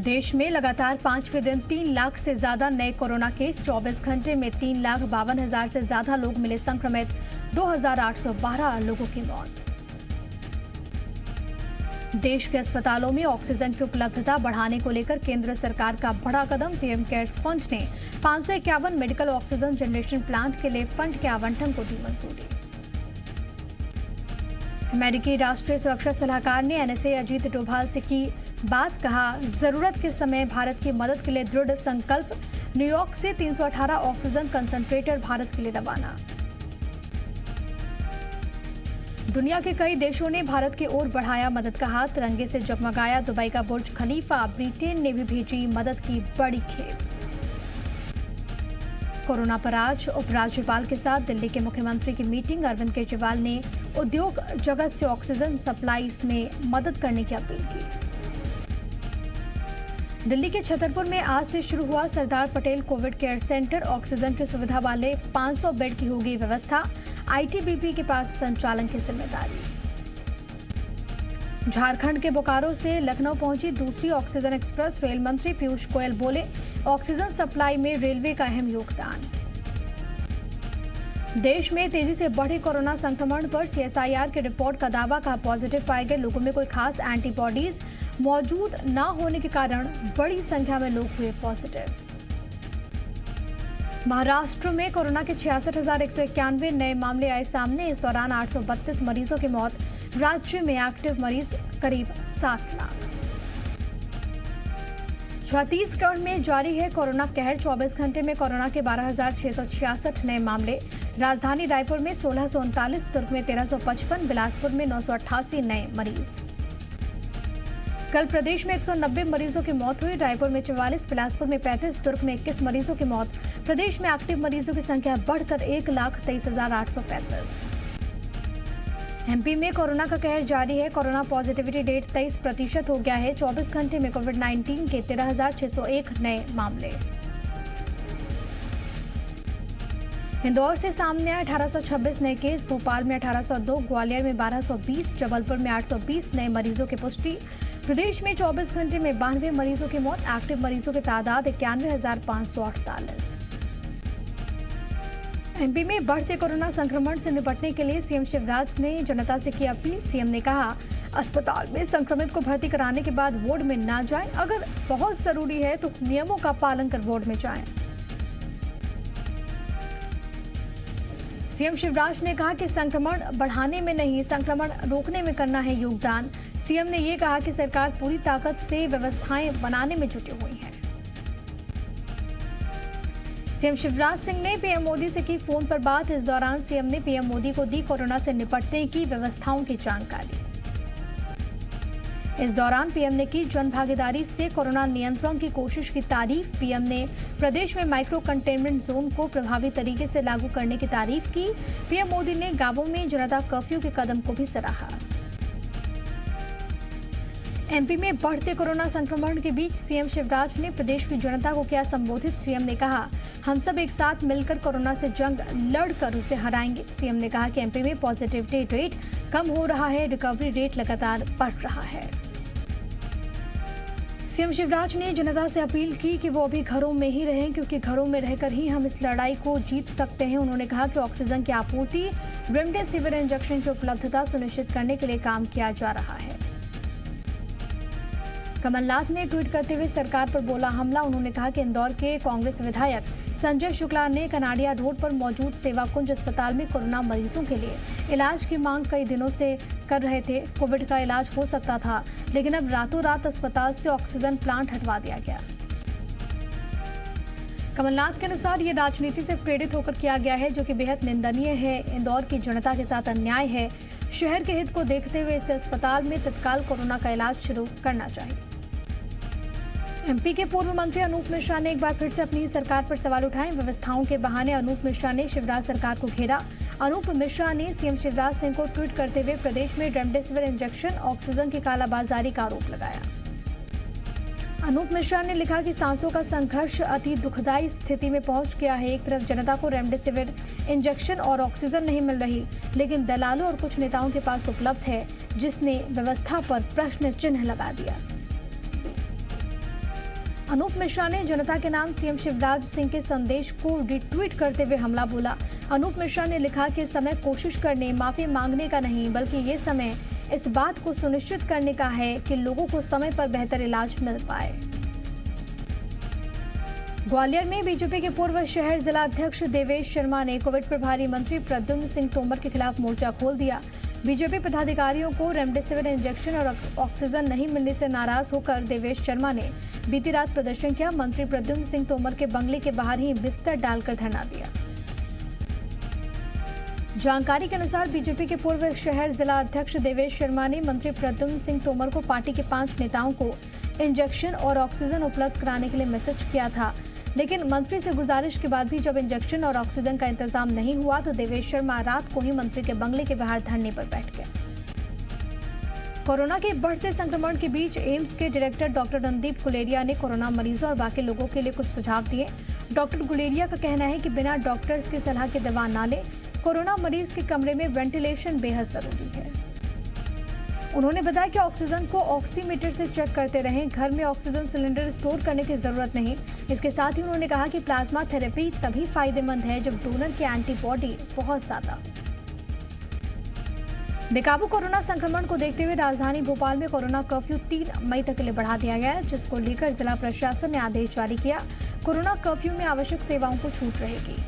देश में लगातार 5वें दिन 3 लाख से ज्यादा नए कोरोना केस। 24 घंटे में 3,52,000 से ज्यादा लोग मिले संक्रमित। 2,812 लोगों की मौत। देश के अस्पतालों में ऑक्सीजन की उपलब्धता बढ़ाने को लेकर केंद्र सरकार का बड़ा कदम। पीएम केयर्स फंड ने 551 मेडिकल ऑक्सीजन जनरेशन प्लांट के लिए फंड के आवंटन को दी मंजूरी। अमेरिकी राष्ट्रीय सुरक्षा सलाहकार ने एनएसए अजीत डोभाल से की बात। कहा, जरूरत के समय भारत की मदद के लिए दृढ़ संकल्प। न्यूयॉर्क से 318 ऑक्सीजन कंसंट्रेटर भारत के लिए रवाना। दुनिया के कई देशों ने भारत की ओर बढ़ाया मदद का हाथ। तिरंगे से जगमगाया दुबई का बुर्ज खलीफा। ब्रिटेन ने भी भेजी मदद की बड़ी खेप। कोरोना पर आज उपराज्यपाल के साथ दिल्ली के मुख्यमंत्री की मीटिंग। अरविंद केजरीवाल ने उद्योग जगत से ऑक्सीजन सप्लाई में मदद करने की अपील की। दिल्ली के छतरपुर में आज से शुरू हुआ Sardar Patel Covid care centre. Oxygen की सुविधा वाले 500 बेड की होगी व्यवस्था। आईटीबीपी के पास संचालन की जिम्मेदारी। झारखंड के बोकारो से लखनऊ पहुंची दूसरी ऑक्सीजन एक्सप्रेस। रेल मंत्री पीयूष गोयल बोले, ऑक्सीजन सप्लाई में रेलवे का अहम योगदान। देश में तेजी से बढ़े कोरोना संक्रमण पर सीएसआईआर की रिपोर्ट का दावा। कहा, पॉजिटिव पाए गए लोगों में कोई खास एंटीबॉडीज मौजूद न होने के कारण बड़ी संख्या में लोग हुए पॉजिटिव। महाराष्ट्र में कोरोना के 66,191 नए मामले आए सामने। इस दौरान 832 मरीजों की मौत। राज्य में एक्टिव मरीज करीब 7 लाख। छत्तीसगढ़ में जारी है कोरोना कहर। 24 घंटे में कोरोना के 12,666 नए मामले। राजधानी रायपुर में 1,639, दुर्ग में 1,355, बिलासपुर में 988 नए मरीज। कल प्रदेश में 190 मरीजों की मौत हुई। रायपुर में 44, बिलासपुर में 35, दुर्ग में 21 मरीजों की मौत। प्रदेश में एक्टिव मरीजों की संख्या बढ़कर 1,23,835। एमपी में कोरोना का कहर जारी है। कोरोना पॉजिटिविटी रेट 23% हो गया है। 24 घंटे में कोविड-19 के 13,601 नए मामले। इंदौर से सामने आए 1826 नए केस। भोपाल में 1802, ग्वालियर में 1220, जबलपुर में 820 नए मरीजों की पुष्टि। प्रदेश में 24 घंटे में 92 मरीजों की मौत। एक्टिव मरीजों की तादाद 91,548। एमपी में बढ़ते कोरोना संक्रमण से निपटने के लिए सीएम शिवराज ने जनता से की अपील। सीएम ने कहा, अस्पताल में संक्रमित को भर्ती कराने के बाद वार्ड में ना जाएं। अगर बहुत जरूरी है तो नियमों का पालन कर वार्ड में जाएं। सीएम शिवराज ने कहा कि संक्रमण बढ़ाने में नहीं, संक्रमण रोकने में करना है योगदान। सीएम ने ये कहा कि सरकार पूरी ताकत से व्यवस्थाएं बनाने में जुटी हुई है। सीएम शिवराज सिंह ने पीएम मोदी से की फोन पर बात। इस दौरान सीएम ने पीएम मोदी को दी कोरोना से निपटने की व्यवस्थाओं की जानकारी। इस दौरान पीएम ने की जन भागीदारी से कोरोना नियंत्रण की कोशिश की तारीफ। पीएम ने प्रदेश में माइक्रो कंटेनमेंट जोन को प्रभावी तरीके से लागू करने की तारीफ की। पीएम मोदी ने गांवों में जनता कर्फ्यू के कदम को भी सराहा। एमपी में बढ़ते कोरोना संक्रमण के बीच सीएम शिवराज ने प्रदेश की जनता को किया संबोधित। सीएम ने कहा, हम सब एक साथ मिलकर कोरोना से जंग लड़कर उसे हराएंगे। सीएम ने कहा कि एमपी में पॉजिटिविटी रेट कम हो रहा है, रिकवरी रेट लगातार बढ़ रहा है। सीएम शिवराज ने जनता से अपील की कि वो अभी घरों में ही रहें, क्योंकि घरों में रहकर ही हम इस लड़ाई को जीत सकते हैं। उन्होंने कहा कि ऑक्सीजन की आपूर्ति, रेमडेसिविर इंजेक्शन की उपलब्धता सुनिश्चित करने के लिए काम किया जा रहा है। कमलनाथ ने ट्वीट करते हुए सरकार पर बोला हमला। उन्होंने कहा कि इंदौर के कांग्रेस विधायक संजय शुक्ला ने कनाडिया रोड पर मौजूद सेवा कुंज अस्पताल में कोरोना मरीजों के लिए इलाज की मांग कई दिनों से कर रहे थे। कोविड का इलाज हो सकता था, लेकिन अब रातों रात अस्पताल से ऑक्सीजन प्लांट हटवा दिया गया। कमलनाथ के अनुसार ये राजनीति से प्रेरित होकर किया गया है, जो कि बेहद निंदनीय है। इंदौर की जनता के साथ अन्याय है। शहर के हित को देखते हुए इस अस्पताल में तत्काल कोरोना का इलाज शुरू करना चाहिए। एमपी के पूर्व मंत्री अनूप मिश्रा ने एक बार फिर से अपनी सरकार पर सवाल उठाए। व्यवस्थाओं के बहाने अनूप मिश्रा ने शिवराज सरकार को घेरा। अनूप मिश्रा ने सीएम शिवराज सिंह को ट्वीट करते हुए प्रदेश में रेमडेसिविर इंजेक्शन, ऑक्सीजन की कालाबाजारी का आरोप लगाया। अनूप मिश्रा ने लिखा कि सांसों का संघर्ष अति दुखदायी स्थिति में पहुंच गया है। एक तरफ जनता को रेमडेसिविर इंजेक्शन और ऑक्सीजन नहीं मिल रही, लेकिन दलालों और कुछ नेताओं के पास उपलब्ध है, जिसने व्यवस्था पर प्रश्न चिन्ह लगा दिया। अनूप मिश्रा ने जनता के नाम सीएम शिवराज सिंह के संदेश को रिट्वीट करते हुए हमला बोला। अनूप मिश्रा ने लिखा कि समय कोशिश करने, माफी मांगने का नहीं, बल्कि ये समय इस बात को सुनिश्चित करने का है कि लोगों को समय पर बेहतर इलाज मिल पाए। ग्वालियर में बीजेपी के पूर्व शहर जिला अध्यक्ष देवेश शर्मा ने कोविड प्रभारी मंत्री प्रद्युम्न सिंह तोमर के खिलाफ मोर्चा खोल दिया। बीजेपी पदाधिकारियों को रेमडेसिविर इंजेक्शन और ऑक्सीजन नहीं मिलने से नाराज होकर देवेश शर्मा ने बीती रात प्रदर्शन किया। मंत्री प्रद्युम्न सिंह तोमर के बंगले के बाहर ही बिस्तर डालकर धरना दिया। जानकारी के अनुसार बीजेपी के पूर्व शहर जिला अध्यक्ष देवेश शर्मा ने मंत्री प्रद्युम्न सिंह तोमर को पार्टी के 5 नेताओं को इंजेक्शन और ऑक्सीजन उपलब्ध कराने के लिए मैसेज किया था, लेकिन मंत्री से गुजारिश के बाद भी जब इंजेक्शन और ऑक्सीजन का इंतजाम नहीं हुआ तो देवेश शर्मा रात को ही मंत्री के बंगले के बाहर धरने पर बैठ गए। कोरोना के बढ़ते संक्रमण के बीच एम्स के डायरेक्टर डॉक्टर रणदीप गुलेरिया ने कोरोना मरीजों और बाकी लोगों के लिए कुछ सुझाव दिए। डॉक्टर गुलेरिया का कहना है कि बिना डॉक्टर्स की सलाह के दवा ना लें। कोरोना मरीज के कमरे में वेंटिलेशन बेहद जरूरी है। उन्होंने बताया कि ऑक्सीजन को ऑक्सीमीटर से चेक करते रहें। घर में ऑक्सीजन सिलेंडर स्टोर करने की जरूरत नहीं। इसके साथ ही उन्होंने कहा कि प्लाज्मा थेरेपी तभी फायदेमंद है जब डोनर की एंटीबॉडी बहुत ज्यादा। बेकाबू कोरोना संक्रमण को देखते हुए राजधानी भोपाल में कोरोना कर्फ्यू 3 मई तक के लिए बढ़ा दिया गया है, जिसको लेकर जिला प्रशासन ने आदेश जारी किया। कोरोना कर्फ्यू में आवश्यक सेवाओं को छूट रहेगी।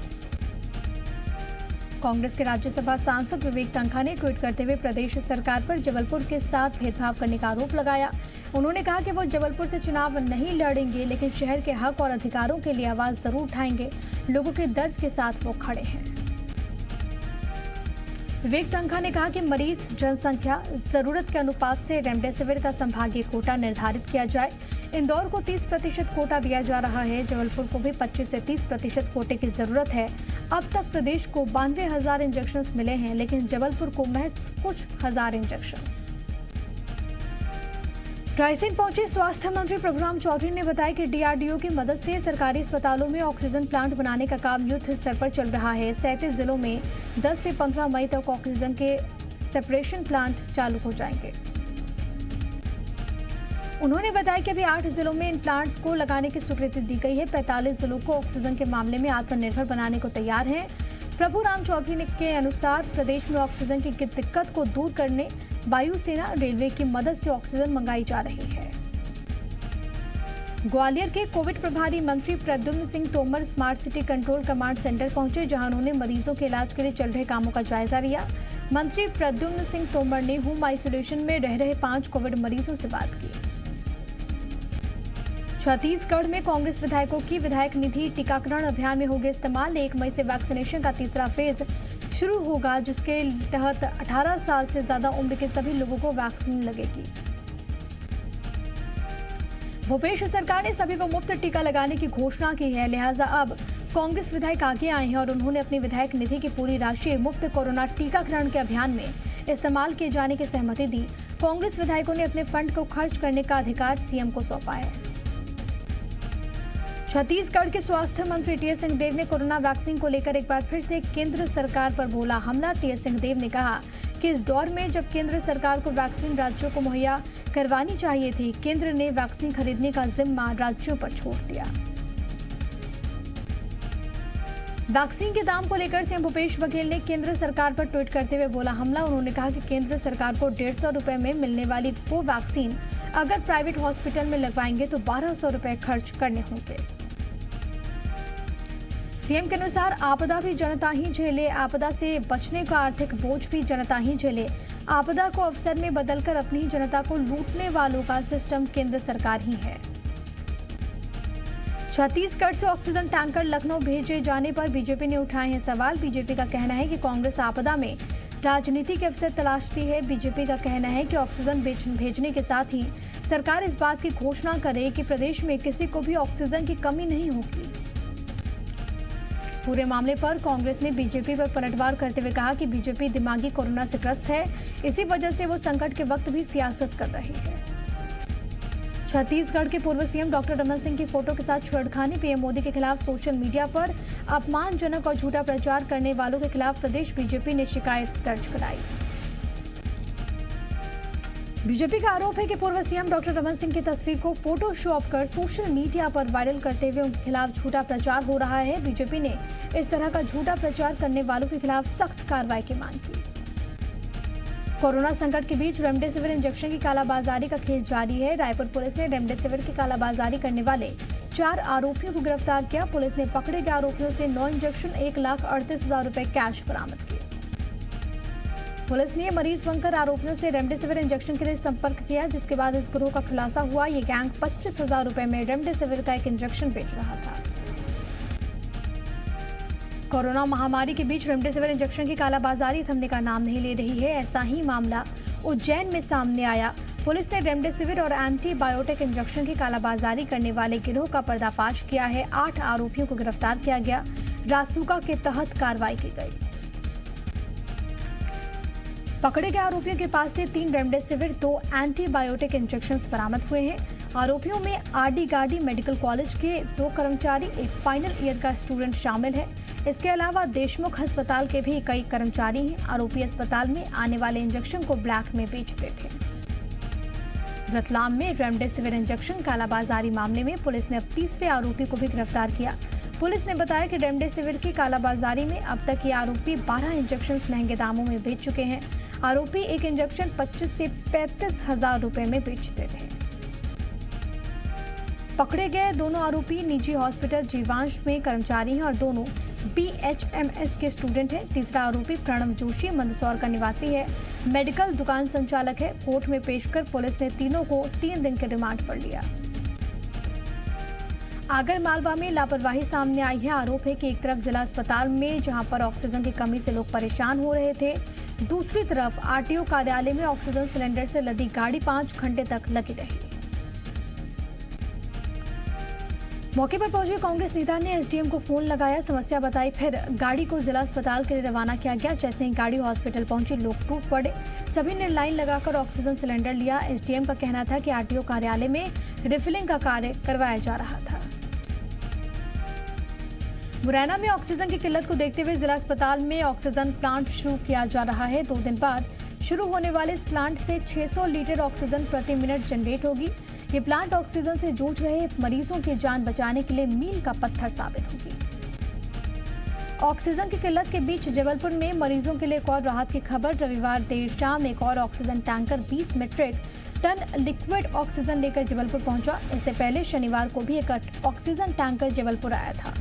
कांग्रेस के राज्यसभा सांसद विवेक तन्खा ने ट्वीट करते हुए प्रदेश सरकार पर जबलपुर के साथ भेदभाव करने का आरोप लगाया। उन्होंने कहा कि वो जबलपुर से चुनाव नहीं लड़ेंगे, लेकिन शहर के हक और अधिकारों के लिए आवाज जरूर उठाएंगे। लोगों के दर्द के साथ वो खड़े हैं। विवेक तन्खा ने कहा कि मरीज जनसंख्या जरूरत के अनुपात से रेमडेसिविर का संभागीय कोटा निर्धारित किया जाए। इंदौर को 30% कोटा दिया जा रहा है। जबलपुर को भी 25 से 30% कोटे की जरूरत है। अब तक प्रदेश को 92,000 इंजेक्शन मिले हैं, लेकिन जबलपुर को महज कुछ हजार इंजेक्शन। रायसेन पहुंचे स्वास्थ्य मंत्री प्रभुराम चौधरी ने बताया कि डीआरडीओ की मदद से सरकारी अस्पतालों में ऑक्सीजन प्लांट बनाने का काम युद्ध स्तर पर चल रहा है। 37 जिलों में 10 से 15 मई तक ऑक्सीजन के सेपरेशन प्लांट चालू हो जाएंगे। उन्होंने बताया कि अभी 8 जिलों में इन प्लांट्स को लगाने की स्वीकृति दी गई है। 45 जिलों को ऑक्सीजन के मामले में आत्मनिर्भर बनाने को तैयार हैं। प्रभुराम चौधरी के अनुसार प्रदेश में ऑक्सीजन की दिक्कत को दूर करने वायुसेना, रेलवे की मदद से ऑक्सीजन मंगाई जा रही है। ग्वालियर के कोविड प्रभारी मंत्री Pradyumna Singh Tomar smart city control command centre पहुंचे, जहां उन्होंने मरीजों के इलाज के लिए चल रहे कामों का जायजा लिया। मंत्री प्रद्युम्न सिंह तोमर ने होम आइसोलेशन में रह रहे 5 कोविड मरीजों से बात की। छत्तीसगढ़ में कांग्रेस विधायकों की विधायक निधि टीकाकरण अभियान में होगी इस्तेमाल। 1 मई से वैक्सीनेशन का तीसरा फेज शुरू होगा, जिसके तहत 18 साल से ज्यादा उम्र के सभी लोगों को वैक्सीन लगेगी। भूपेश सरकार ने सभी को मुफ्त टीका लगाने की घोषणा की है, लिहाजा अब कांग्रेस विधायक आगे आए हैं और उन्होंने अपनी विधायक निधि की पूरी राशि मुफ्त कोरोना टीकाकरण के अभियान में इस्तेमाल किए जाने की सहमति दी। कांग्रेस विधायकों ने अपने फंड को खर्च करने का अधिकार सीएम को सौंपा है। छत्तीसगढ़ के स्वास्थ्य मंत्री टीएस सिंहदेव ने कोरोना वैक्सीन को लेकर एक बार फिर से केंद्र सरकार पर बोला हमला। टीएस सिंहदेव ने कहा कि इस दौर में जब केंद्र सरकार को वैक्सीन राज्यों को मुहैया करवानी चाहिए थी, केंद्र ने वैक्सीन खरीदने का जिम्मा राज्यों पर छोड़ दिया। वैक्सीन के दाम को लेकर सीएम भूपेश बघेल ने केंद्र सरकार पर ट्वीट करते हुए बोला हमला। उन्होंने कहा कि केंद्र सरकार को 150 रुपए में मिलने वाली वो वैक्सीन अगर प्राइवेट हॉस्पिटल में लगवाएंगे तो 1200 रुपए खर्च करने होंगे। सीएम के अनुसार आपदा भी जनता ही झेले, आपदा से बचने का आर्थिक बोझ भी जनता ही झेले। आपदा को अवसर में बदलकर अपनी जनता को लूटने वालों का सिस्टम केंद्र सरकार ही है। छत्तीसगढ़ से ऑक्सीजन टैंकर लखनऊ भेजे जाने पर बीजेपी ने उठाए हैं सवाल। बीजेपी का कहना है कि कांग्रेस आपदा में राजनीति के अवसर तलाशती है। बीजेपी का कहना है कि ऑक्सीजन भेजने के साथ ही सरकार इस बात की घोषणा करे कि प्रदेश में किसी को भी ऑक्सीजन की कमी नहीं होगी। इस पूरे मामले पर कांग्रेस ने बीजेपी पर पलटवार करते हुए कहा कि बीजेपी दिमागी कोरोना से ग्रस्त है, इसी वजह से वो संकट के वक्त भी सियासत कर रही है। छत्तीसगढ़ के पूर्व सीएम डॉक्टर रमन सिंह की फोटो के साथ छेड़खानी। पीएम मोदी के खिलाफ सोशल मीडिया पर अपमानजनक और झूठा प्रचार करने वालों के खिलाफ प्रदेश बीजेपी ने शिकायत दर्ज कराई। बीजेपी का आरोप है कि पूर्व सीएम डॉक्टर रमन सिंह की तस्वीर को फोटोशॉप कर सोशल मीडिया पर वायरल करते हुए उनके खिलाफ झूठा प्रचार हो रहा है। बीजेपी ने इस तरह का झूठा प्रचार करने वालों के खिलाफ सख्त कार्रवाई की मांग की। कोरोना संकट के बीच रेमडेसिविर इंजेक्शन की कालाबाजारी का खेल जारी है। रायपुर पुलिस ने रेमडेसिविर की कालाबाजारी करने वाले 4 आरोपियों को गिरफ्तार किया। पुलिस ने पकड़े गए आरोपियों से 9 इंजेक्शन 1,38,000 रुपए कैश बरामद किए। पुलिस ने मरीज बनकर आरोपियों से रेमडेसिविर इंजेक्शन के लिए संपर्क किया, जिसके बाद इस गिरोह का खुलासा हुआ। ये गैंग 25,000 रुपए में रेमडेसिविर का एक इंजेक्शन बेच रहा था। कोरोना महामारी के बीच रेमडेसिविर इंजेक्शन की कालाबाजारी थमने का नाम नहीं ले रही है। ऐसा ही मामला उज्जैन में सामने आया। पुलिस ने रेमडेसिविर और एंटीबायोटिक इंजेक्शन की कालाबाजारी करने वाले गिरोह का पर्दाफाश किया है। 8 आरोपियों को गिरफ्तार किया गया। रासुका के तहत कार्रवाई की गई। पकड़े गए आरोपियों के पास से 3 रेमडेसिविर 2 एंटीबायोटिक इंजेक्शन बरामद हुए हैं। आरोपियों में आरडी गार्डी मेडिकल कॉलेज के 2 कर्मचारी, एक फाइनल ईयर का स्टूडेंट शामिल है। इसके अलावा देशमुख अस्पताल के भी कई कर्मचारी हैं। आरोपी अस्पताल में आने वाले इंजेक्शन को ब्लैक में बेचते थे। रतलाम में रेमडेसिविर इंजेक्शन कालाबाजारी मामले में पुलिस ने अब तीसरे आरोपी को भी गिरफ्तार किया। पुलिस ने बताया कि रेमडेसिविर की कालाबाजारी में अब तक ये आरोपी 12 इंजेक्शन महंगे दामों में बेच चुके हैं। आरोपी एक इंजेक्शन 25 से 35,000 रुपए में बेचते थे। पकड़े गए दोनों आरोपी निजी हॉस्पिटल जीवांश में कर्मचारी हैं और दोनों BHMS के स्टूडेंट हैं। तीसरा आरोपी प्रणव जोशी मंदसौर का निवासी है, मेडिकल दुकान संचालक है। कोर्ट में पेश कर पुलिस ने तीनों को 3 दिन के रिमांड पर लिया। आगर मालवा में लापरवाही सामने आई है। आरोप है कि एक तरफ जिला अस्पताल में जहां पर ऑक्सीजन की कमी से लोग परेशान हो रहे थे, दूसरी तरफ RTO कार्यालय में ऑक्सीजन सिलेंडर से लदी गाड़ी 5 घंटे तक लगी रही। मौके पर पहुंचे कांग्रेस नेता ने SDM को फोन लगाया, समस्या बताई, फिर गाड़ी को जिला अस्पताल के लिए रवाना किया गया। जैसे ही गाड़ी हॉस्पिटल पहुंची, लोग टूट पड़े। सभी ने लाइन लगाकर ऑक्सीजन सिलेंडर लिया। SDM का कहना था कि RTO कार्यालय में रिफिलिंग का कार्य करवाया जा रहा था। मुरैना में ऑक्सीजन की किल्लत को देखते हुए जिला अस्पताल में ऑक्सीजन प्लांट शुरू किया जा रहा है। 2 दिन बाद शुरू होने वाले इस प्लांट से 600 लीटर ऑक्सीजन प्रति मिनट जनरेट होगी। ये प्लांट ऑक्सीजन से जूझ रहे मरीजों की जान बचाने के लिए मील का पत्थर साबित होगी। ऑक्सीजन की किल्लत के बीच जबलपुर में मरीजों के लिए एक और राहत की खबर। रविवार देर शाम एक और oxygen tanker 20 metric ton liquid oxygen लेकर जबलपुर पहुंचा। इससे पहले शनिवार को भी एक ऑक्सीजन टैंकर जबलपुर आया था।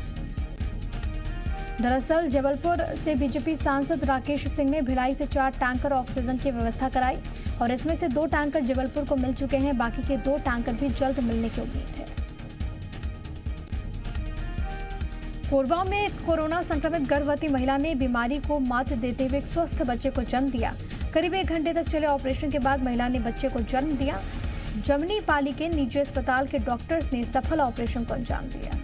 दरअसल जबलपुर से बीजेपी सांसद राकेश सिंह ने भिलाई से 4 टैंकर ऑक्सीजन की व्यवस्था कराई और इसमें से 2 टैंकर जबलपुर को मिल चुके हैं। बाकी के 2 टैंकर भी जल्द मिलने की उम्मीद है। कोरबा में कोरोना संक्रमित गर्भवती महिला ने बीमारी को मात देते हुए एक स्वस्थ बच्चे को जन्म दिया। करीब 1 घंटे तक चले ऑपरेशन के बाद महिला ने बच्चे को जन्म दिया। जमनी पाली के निजी अस्पताल के डॉक्टर्स ने सफल ऑपरेशन को अंजाम दिया।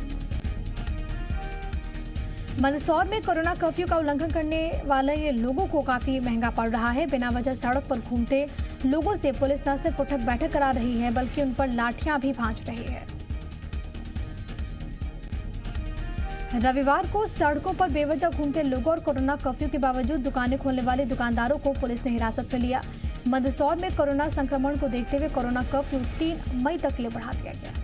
मंदसौर में कोरोना कर्फ्यू का उल्लंघन करने वाले लोगों को काफी महंगा पड़ रहा है। बिना वजह सड़क पर घूमते लोगों से पुलिस न सिर्फ उठक बैठक करा रही है, बल्कि उन पर लाठियां भी भांज रही है। रविवार को सड़कों पर बेवजह घूमते लोगों और कोरोना कर्फ्यू के बावजूद दुकानें खोलने वाले दुकानदारों को पुलिस ने हिरासत में लिया। मंदसौर में कोरोना संक्रमण को देखते हुए कोरोना कर्फ्यू 3 मई तक के लिए बढ़ा दिया गया।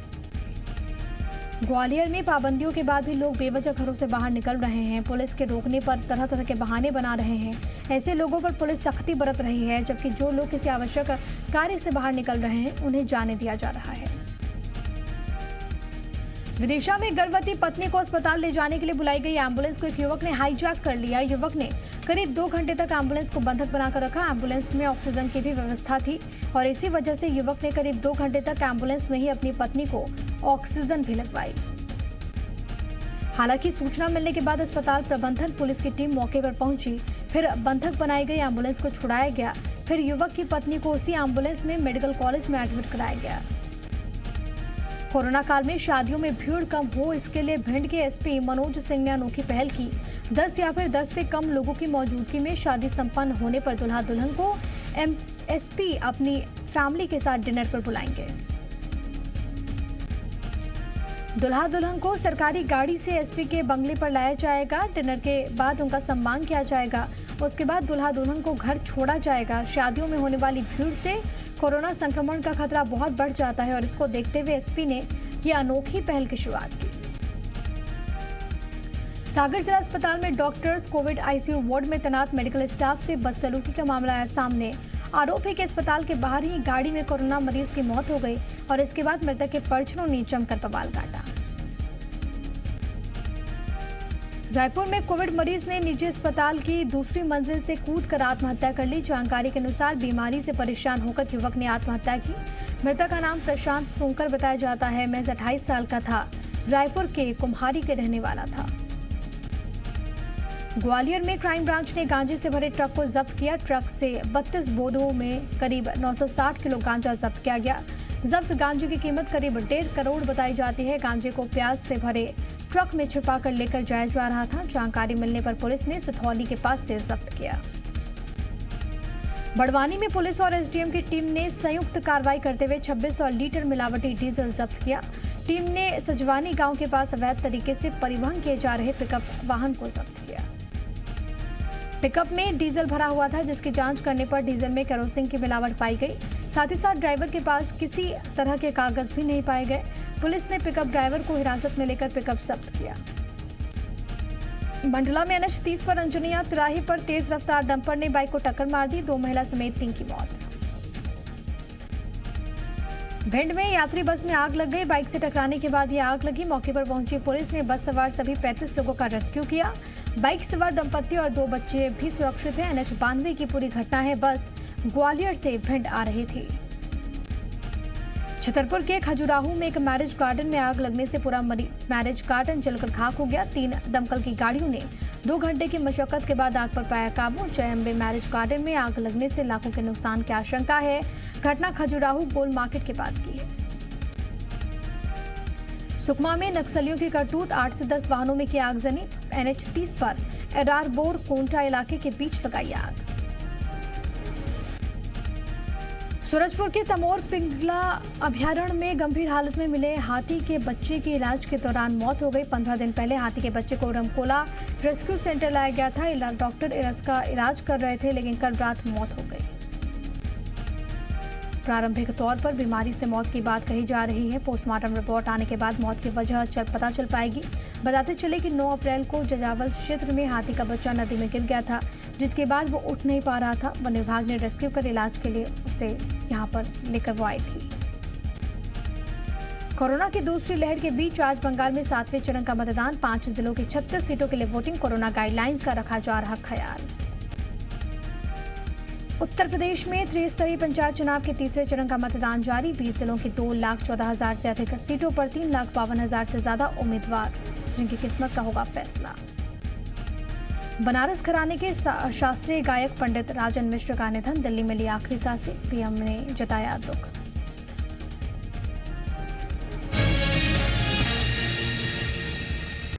ग्वालियर में पाबंदियों के बाद भी लोग बेवजह घरों से बाहर निकल रहे हैं। पुलिस के रोकने पर तरह तरह के बहाने बना रहे हैं। ऐसे लोगों पर पुलिस सख्ती बरत रही है, जबकि जो लोग किसी आवश्यक कार्य से बाहर निकल रहे हैं उन्हें जाने दिया जा रहा है। विदिशा में गर्भवती पत्नी को अस्पताल ले जाने के लिए बुलाई गई एम्बुलेंस को एक युवक ने हाईजैक कर लिया। युवक ने करीब 2 घंटे तक एम्बुलेंस को बंधक बनाकर रखा। एम्बुलेंस में ऑक्सीजन की भी व्यवस्था थी और इसी वजह से युवक ने करीब 2 घंटे तक एम्बुलेंस में ही अपनी पत्नी को ऑक्सीजन भी लगवाई। हालांकि सूचना मिलने के बाद अस्पताल प्रबंधन पुलिस की टीम मौके पर पहुंची। फिर बंधक बनाई गई एम्बुलेंस को छुड़ाया गया। फिर युवक की पत्नी को उसी एम्बुलेंस में मेडिकल कॉलेज में एडमिट कराया गया। कोरोना काल में शादियों में भीड़ कम हो, इसके लिए भिंड के SP मनोज सिंह ने अनोखी पहल की। 10 या फिर 10 से कम लोगों की मौजूदगी में शादी संपन्न होने पर दुल्हा दुल्हन को SP अपनी फैमिली के साथ डिनर पर बुलाएंगे। दुल्हा दुल्हन को सरकारी गाड़ी से SP के बंगले पर लाया जाएगा। डिनर के बाद उनका सम्मान किया जाएगा। उसके बाद दुल्हा दुल्हन को घर छोड़ा जाएगा। शादियों में होने वाली भीड़ से कोरोना संक्रमण का खतरा बहुत बढ़ जाता है और इसको देखते हुए एसपी ने यह अनोखी पहल की शुरुआत की। सागर जिला अस्पताल में डॉक्टर्स कोविड आईसीयू वार्ड में तैनात मेडिकल स्टाफ से बदसलूकी का मामला आया सामने। आरोप है कि अस्पताल के बाहर ही गाड़ी में कोरोना मरीज की मौत हो गई और इसके बाद मृतक के परिजनों ने जमकर बवाल काटा। रायपुर में कोविड मरीज ने निजी अस्पताल की दूसरी मंजिल से कूदकर आत्महत्या कर ली। जानकारी के अनुसार बीमारी से परेशान होकर युवक ने आत्महत्या की। मृतक का नाम प्रशांत सोंकर बताया जाता है। महज 28 साल का था। रायपुर के कुम्हारी के रहने वाला था। ग्वालियर में क्राइम ब्रांच ने गांजे से भरे ट्रक को जब्त किया। ट्रक से 32 बोरों में करीब 960 किलो गांजा जब्त किया गया। जब्त गांजे की कीमत करीब 1.5 करोड़ बताई जाती है। गांजे को प्याज से भरे ट्रक में छिपाकर लेकर जाया जा रहा था। जानकारी मिलने पर पुलिस ने सुथौली के पास से जब्त किया। बड़वानी में पुलिस और एसडीएम की टीम ने संयुक्त कार्रवाई करते हुए 2600 लीटर मिलावटी डीजल जब्त किया। टीम ने सजवानी गांव के पास अवैध तरीके से परिवहन किए जा रहे पिकअप वाहन को जब्त किया। पिकअप में डीजल भरा हुआ था, जिसकी जांच करने पर डीजल में केरोसिन की मिलावट पाई गई। साथ ही साथ ड्राइवर के पास किसी तरह के कागज भी नहीं पाए गए। पुलिस ने पिकअप ड्राइवर को हिरासत में लेकर पिकअप जब्त किया। मंडला में NH 30 पर अंजनिया तिराही पर तेज रफ्तार डंपर ने बाइक को टक्कर मार दी। 2 महिला समेत 3 की मौत। भिंड में यात्री बस में आग लग गई। बाइक से टकराने के बाद यह आग लगी। मौके पर पहुंची पुलिस ने बस सवार सभी 35 लोगों का रेस्क्यू किया। बाइक सवार दंपति और 2 बच्चे भी सुरक्षित हैं। NH 92 की पूरी घटना है। बस ग्वालियर से भिंड आ रही थी। छतरपुर के खजुराहो में एक मैरिज गार्डन में आग लगने से पूरा मैरिज गार्डन जलकर खाक हो गया। 3 दमकल की गाड़ियों ने 2 घंटे की मशक्कत के बाद आग पर पाया काबू। जय अम्बे मैरिज गार्डन में आग लगने से लाखों के नुकसान की आशंका है। घटना खजुराहो गोल मार्केट के पास की है। सुकमा में नक्सलियों की करतूत, 8 से 10 वाहनों में की आगजनी। NH 30 पर एरारबोर कोंटा इलाके के बीच लगाई आग। सूरजपुर के तमोर पिंगला अभयारण्य में गंभीर हालत में मिले हाथी के बच्चे की इलाज के दौरान मौत हो गई। 15 दिन पहले हाथी के बच्चे को रमकोला रेस्क्यू सेंटर लाया गया था। डॉक्टर इसका इलाज कर रहे थे, लेकिन कल रात मौत हो गई। प्रारंभिक तौर पर बीमारी से मौत की बात कही जा रही है। पोस्टमार्टम रिपोर्ट आने के बाद मौत की वजह पता चल पाएगी। बताते चले कि 9 अप्रैल को जजावल क्षेत्र में हाथी का बच्चा नदी में गिर गया था, जिसके बाद वो उठ नहीं पा रहा था। वन विभाग ने रेस्क्यू कर इलाज के लिए उसे यहाँ पर लेकर वो आई थी। कोरोना की दूसरी लहर के बीच आज बंगाल में 7वें चरण का मतदान। 5 जिलों की 36 सीटों के लिए वोटिंग। कोरोना गाइडलाइंस का रखा जा रहा ख्याल। उत्तर प्रदेश में त्रिस्तरीय पंचायत चुनाव के तीसरे चरण का मतदान जारी। 20 जिलों की 2,14,000 से अधिक सीटों पर 3,52,000 से ज्यादा उम्मीदवार, जिनकी किस्मत का होगा फैसला। बनारस घराने के शास्त्रीय गायक पंडित राजन मिश्र का निधन। दिल्ली में लिया आखिरी सांसें। पीएम ने जताया दुख।